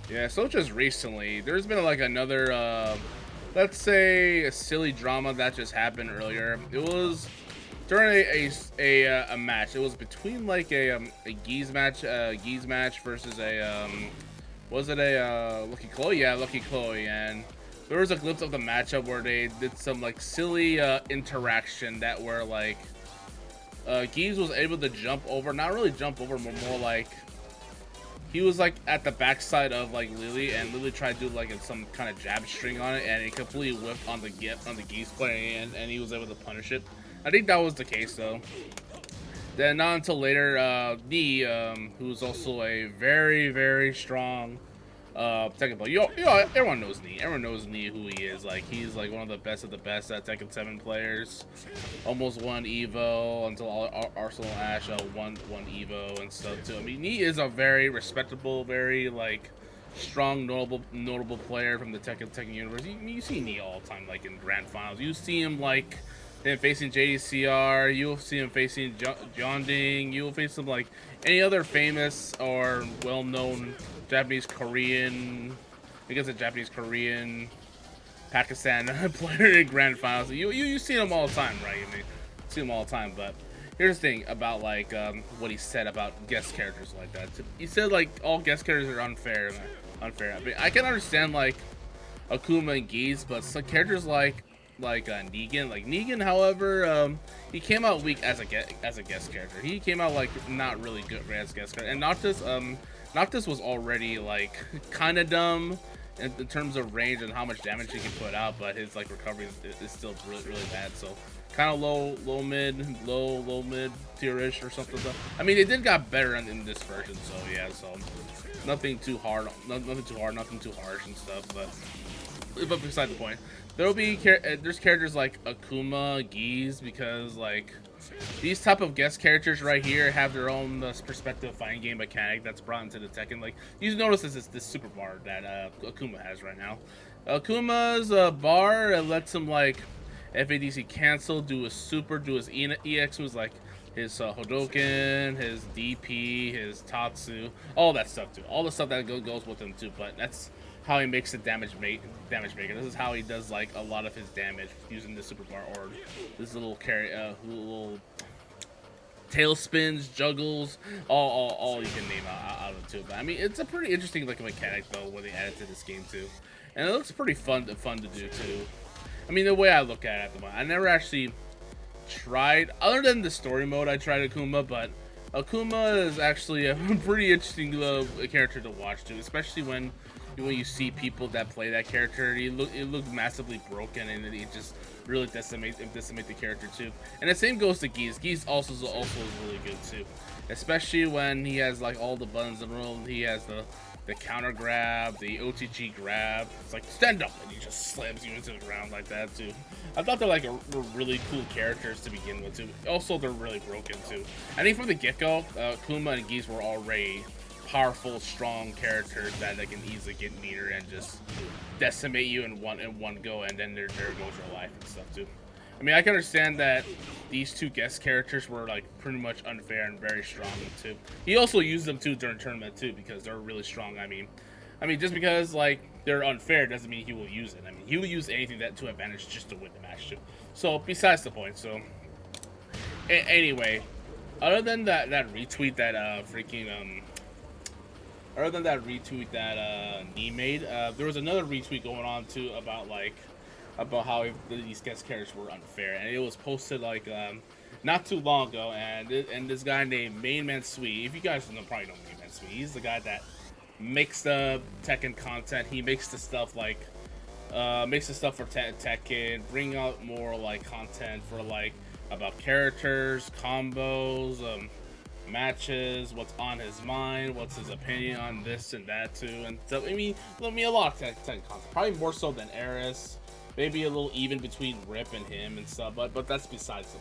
Yeah, so just recently, there's been like another, let's say, a silly drama that just happened earlier. It was during a match. It was between like a geese match versus was it a Lucky Chloe? Yeah, Lucky Chloe, and there was a glimpse of the matchup where they did some like silly interaction that were like Geese was able to jump over, not really jump over, but more like he was like at the backside of like Lily, and Lily tried to do like some kind of jab string on it, and it completely whipped on the Geese player, and he was able to punish it. I think that was the case though. Then not until later, Nee, who's also a very strong Tekken player. Everyone knows Nee. Everyone knows Nee who he is. Like he's like one of the best at Tekken 7 players. Almost won Evo until Arsenal Ash won Evo and stuff too. I mean, he is a very respectable, very like strong, notable player from the Tekken universe. You see Nee all the time, like in grand finals. You see him like him facing JDCR. You'll see him facing John Ding. You'll face him like any other famous or well-known Japanese Korean. I guess a Japanese Korean Pakistan player in grand finals. You see them all the time, right? I mean, see them all the time. But here's the thing about like what he said about guest characters like that. He said like all guest characters are unfair. Unfair. I mean, I can understand like Akuma and Geese, but some characters like Negan. Like Negan, however, he came out weak as a guest character. He came out like not really good as guest character, and Noctis was already like kind of dumb in terms of range and how much damage he can put out, but his like recovery is still really bad. So kind of low mid tierish or something. I mean, it did got better in this version, so yeah. So nothing too hard, nothing too hard, nothing too harsh and stuff. But beside the point, there's characters like Akuma, Geese, because like these type of guest characters right here have their own perspective fighting game mechanic that's brought into the Tekken. Like you notice this super bar that Akuma has right now. Akuma's bar lets him like FADC cancel, do his super, do his EX moves like his Hodoken, his DP, his Tatsu, all that stuff too. All the stuff that goes with him too. But that's how he makes the damage maker. This is how he does like a lot of his damage using the super bar or this little little tail spins, juggles, all you can name out of it too. But I mean, it's a pretty interesting like mechanic though when they add it to this game too, and it looks pretty fun to do too. I mean, the way I look at it at the moment, I never actually tried, other than the story mode, I tried Akuma, but Akuma is actually a pretty interesting character to watch too, especially when you see people that play that character. It looked massively broken, and it just really decimate the character too. And the same goes to Geese. Geese also is really good too, especially when he has like all the buttons in the room. He has the counter grab, the OTG grab. It's like stand up, and he just slams you into the ground like that too. I thought they're like were really cool characters to begin with too. Also, they're really broken too. I think from the get-go, Kuma and Geese were already powerful, strong characters that they can easily get meter and just decimate you in one go, and then there goes your life and stuff too. I mean, I can understand that these two guest characters were like pretty much unfair and very strong too. He also used them too during tournament too because they're really strong. I mean, just because like they're unfair doesn't mean he will use it. I mean, he will use anything that to advantage just to win the match too. So besides the point. So anyway, other than that retweet that other than that retweet that Nee made, there was another retweet going on too about how these guest characters were unfair, and it was posted like not too long ago, and this guy named Mainman Sweet. If you guys probably know Mainman Sweet, he's the guy that makes the Tekken content. He makes the stuff like makes the stuff for Tekken, bring out more like content for like about characters, combos, matches, what's on his mind, what's his opinion on this and that too, and so I mean a lot of Tekken content, probably more so than Eris. Maybe a little even between Rip and him and stuff, but that's besides the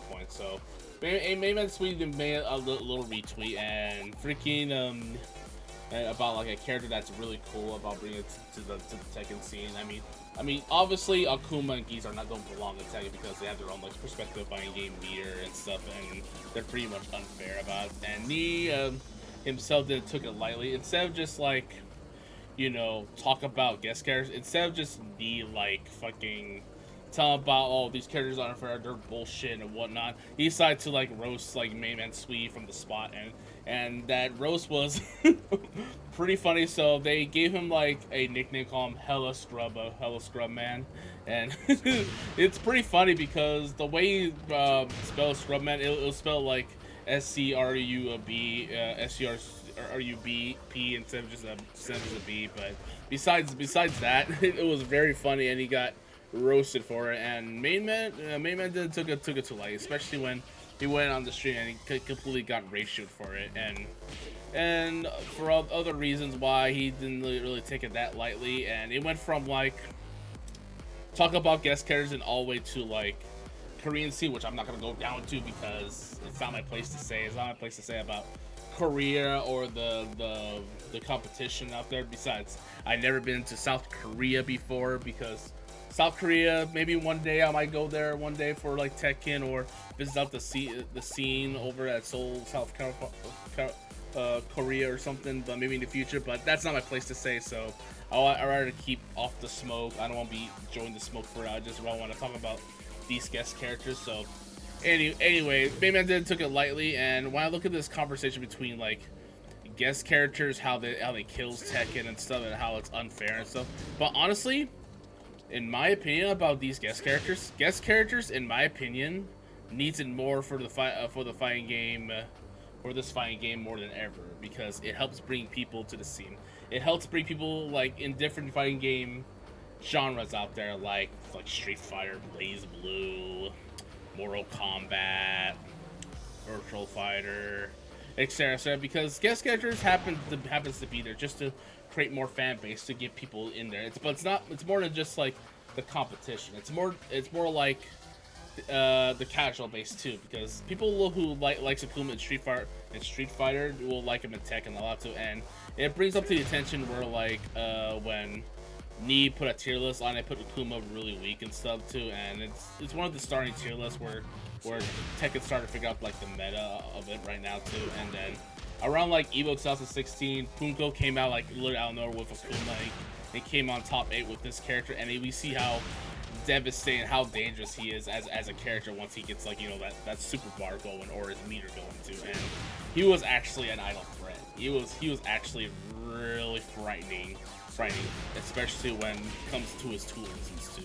point. So, maybe Sweden made a little retweet and freaking about like a character that's really cool about bringing it to the Tekken scene. I mean, obviously Akuma and Geese don't belong in Tekken because they have their own like perspective fighting game meter and stuff, and they're pretty much unfair about it. And himself didn't took it lightly. Instead of just like, talk about guest characters, instead of just be like fucking tell about, oh, these characters aren't fair, they're bullshit and whatnot. He decided to like roast like Main Man Sui from the spot, and that roast was pretty funny. So they gave him like a nickname, called him Hella Scrub, Hella Scrub Man, and it's pretty funny because the way he spells Scrub Man, it'll spell like SCRUB instead of just a B. But besides that, it was very funny, and he got roasted for it. And main man did took it to light, especially when he went on the stream and he completely got ratioed for it, and for other reasons why he didn't really take it that lightly. And it went from like talk about guest characters and all the way to like Korean scene, which I'm not gonna go down to because it's not my place to say. It's not my place to say about Korea or the competition out there. Besides, I've never been to South Korea before, because South Korea, maybe one day I might go there one day for like Tekken, or visit out the scene over at Seoul, South Korea or something, but maybe in the future. But that's not my place to say, so I'd rather keep off the smoke. I don't want to be joining the smoke for it. I just want to talk about these guest characters. So anyway, Bayman did took it lightly, and when I look at this conversation between like guest characters, how they kills Tekken and stuff, and how it's unfair and stuff. But honestly, in my opinion about these guest characters, in my opinion, needs it more for the fighting game, for this fighting game more than ever, because it helps bring people to the scene. It helps bring people like in different fighting game genres out there, like Street Fighter, Blaze Blue, Mortal Kombat, Virtual Fighter, etc. Because guest characters happens to be there just to create more fan base, to get people in there. It's more than just like the competition. It's more like the casual base too, because people who likes Akuma in Street Fighter will like him in Tekken a lot too, and it brings up to the attention where like when Knee put a tier list on it, put Akuma really weak and stuff too, and it's one of the starting tier lists where Tekken started to figure out like the meta of it right now too. And then around like Evo 2016, Punko came out like literally out of nowhere with Akuma. He came on top 8 with this character, and we see how devastating, how dangerous he is as a character once he gets like that super bar going or his meter going too. And he was actually an idle threat. He was actually really frightening, especially when it comes to his tools too.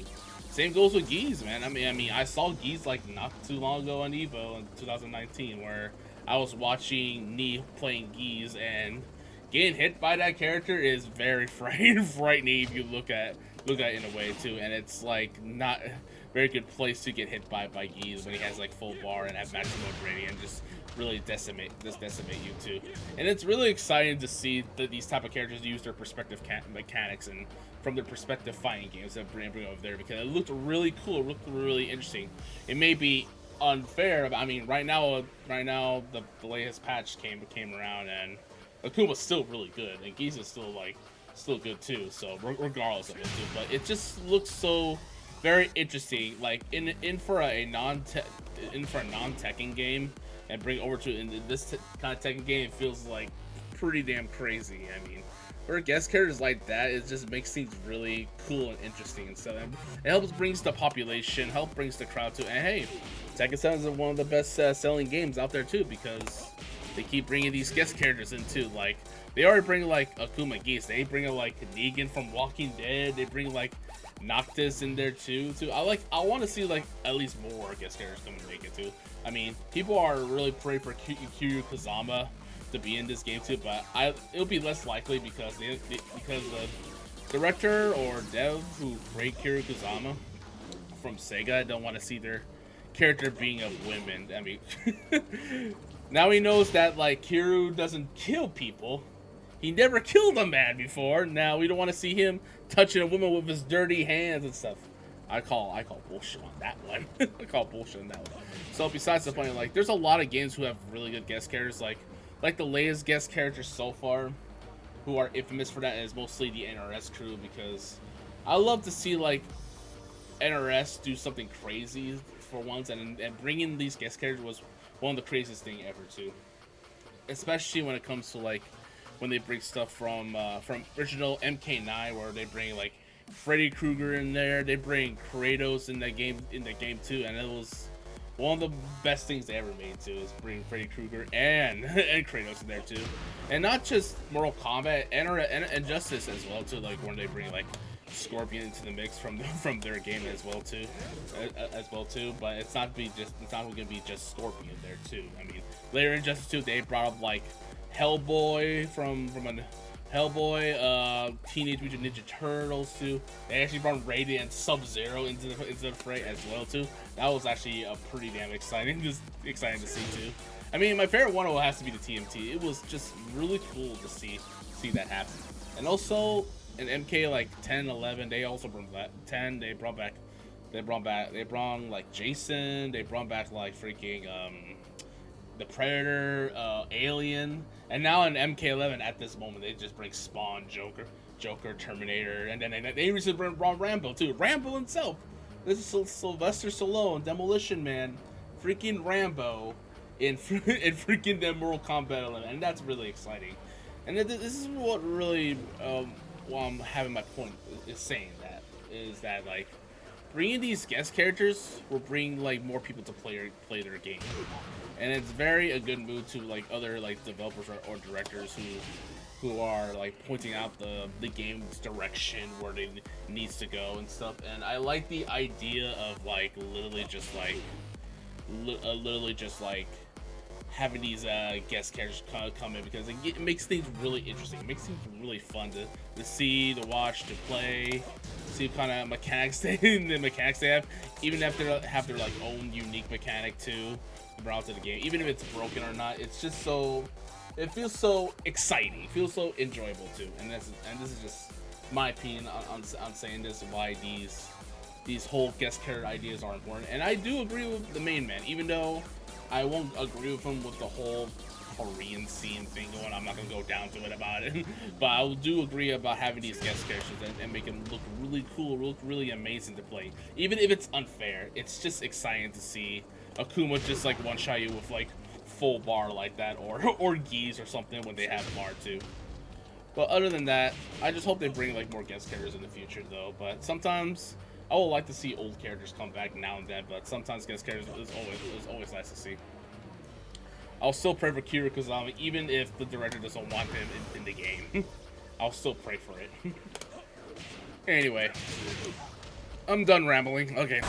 Same goes with Geese, man. I mean, I saw Geese like not too long ago on Evo in 2019, where I was watching Nee playing Geese, and getting hit by that character is very frightening if you look at it in a way too. And it's like not a very good place to get hit by Geese when he has like full bar and have match mode ready and just really decimate you too. And it's really exciting to see that these type of characters use their perspective mechanics and from their perspective fighting games that bring over there, because it looked really cool, it looked really interesting. It may be unfair, but I mean right now the latest patch came around, and Akuma's still really good, and Geese is still good too, so regardless of it too. But it just looks so very interesting, like in for a non-Tekken game, and bring it over to in this kind of Tekken game, it feels like pretty damn crazy. I mean, for guest characters like that, it just makes things really cool and interesting and stuff. It helps brings the population, brings the crowd too. And hey, Tekken 7 is one of the best selling games out there too, because they keep bringing these guest characters in too. Like they already bring like Akuma Geese, they bring like Negan from Walking Dead, they bring like Noctis in there too. I want to see like at least more guest characters come and make it too. I mean, people are really praying for Kiryu Kazama to be in this game too, but it'll be less likely because the director or dev who create Kiryu Kazama from Sega don't want to see their character being a woman. I mean, now he knows that like Kiryu doesn't kill people. He never killed a man before. Now we don't want to see him touching a woman with his dirty hands and stuff. I call bullshit on that one. I call bullshit on that one. So besides the point, like there's a lot of games who have really good guest characters, like the latest guest characters so far, who are infamous for that, is mostly the NRS crew, because I love to see like NRS do something crazy for once, and bringing these guest characters was one of the craziest thing ever too. especially when it comes to like when they bring stuff from original MK9, where they bring like Freddy Krueger in there, they bring Kratos in that game too, and it was one of the best things they ever made too, is bring Freddy Krueger and and Kratos in there too, and not just Mortal Kombat and Injustice as well too, like when they bring like Scorpion into the mix from their game as well too, but it's not gonna be just Scorpion there too. I mean, later in Injustice 2 they brought up like Hellboy from Hellboy, Teenage Mutant Ninja Turtles too. They actually brought Radiant and Sub-Zero into the fray as well too. That was actually a pretty damn exciting to see too. I mean, my favorite one has to be the TMT. It was just really cool to see that happen. And also in MK like 10, 11, they also brought that 10. They brought like Jason. They brought back like freaking the Predator, Alien, and now in MK11 at this moment they just bring Spawn, Joker, Terminator, and then they recently brought Rambo too. Rambo himself. This is Sylvester Stallone, Demolition Man, freaking Rambo in freaking the Mortal Kombat 11, and that's really exciting. And this is what really while I'm having my point is saying that is that like bringing these guest characters will bring like more people to play their game, and it's very a good move to like other like developers or directors who are like pointing out the game's direction, where they needs to go and stuff. And I like the idea of like literally just like having these guest characters come in, because it makes things really interesting. It makes things really fun to see, to watch, to play, see what kind of mechanics they have, even if they have their like own unique mechanic too brought to the game, even if it's broken or not. It's just it feels so exciting, it feels so enjoyable too. And this is just my opinion on saying this, why these whole guest character ideas are important. And I do agree with the main man, even though I won't agree with him with the whole Korean scene thing going. I'm not gonna go down to it about it, but I do agree about having these guest characters and make them look really cool, look really amazing to play. Even if it's unfair, it's just exciting to see Akuma just like one-shot you with like full bar like that, or Geese or something when they have bar too. But other than that, I just hope they bring like more guest characters in the future though. But sometimes I would like to see old characters come back now and then, but sometimes guest characters is always nice to see. I'll still pray for Kira Kazama, even if the director doesn't want him in the game. I'll still pray for it. Anyway, I'm done rambling. Okay.